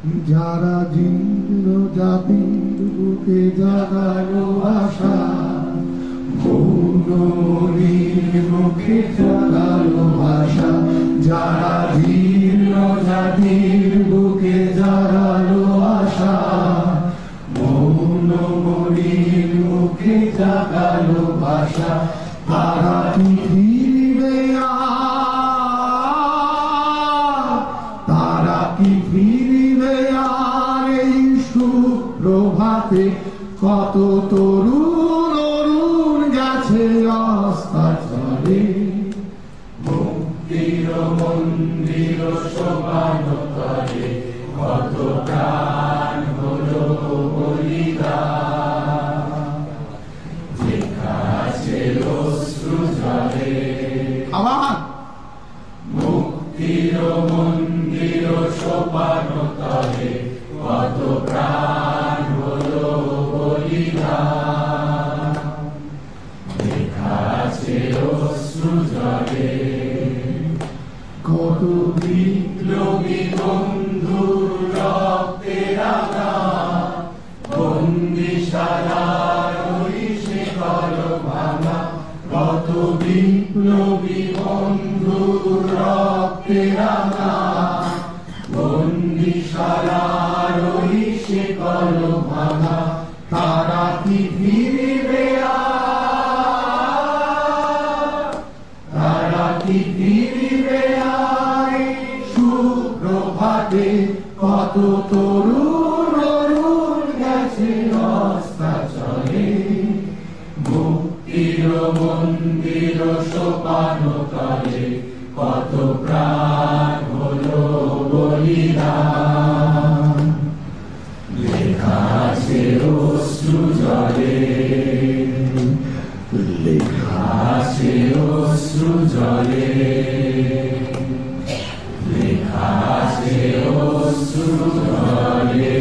যারা জীর্ণ জাতির বুকে জাগালো আশা, মৌন মনির মুখে জাগালো ভাষা। যারা জীর্ণ জাতির বুকে জাগালো আশা, মৌন মনির মুখে জাগালো ভাষা। তারা কি ফিরবে আর, তারা কি ফিরবে আর এই সুপ্রভাতে? কত তরুণ অরুণ গেছে অস্তাচলে, মুক্তির মন্দির সোপান তলে কত প্রাণ হলো বলিদান। লেখা আছে অশ্রু জলে, আবার মুক্তির মন্দির সোপান তলে কত প্রাণ হলো বলিদান। লেখা আছে অশ্রু জলে, কত বিপ্লবী বন্ধুর রক্তে রাঙা বন্দিশালার ওই শিকল ভাঙা। কত বিপ্লবী বন্ধুর রক্তে রাঙা বন্দিশালার ওই শিকল ভাঙা। তারা কি ফিরবে আর, তারা কি ফিরবে আর সুপ্রভাতে? কত তরুণ অরুণ গেছে অস্তাচলে, মুক্তির মন্দির সোপান তলে কত প্রাণ হলো বলিদান। লেখা আছে অশ্রু জলে, লেখা আছে অশ্রু জলে, লেখা আছে অশ্রু জলে।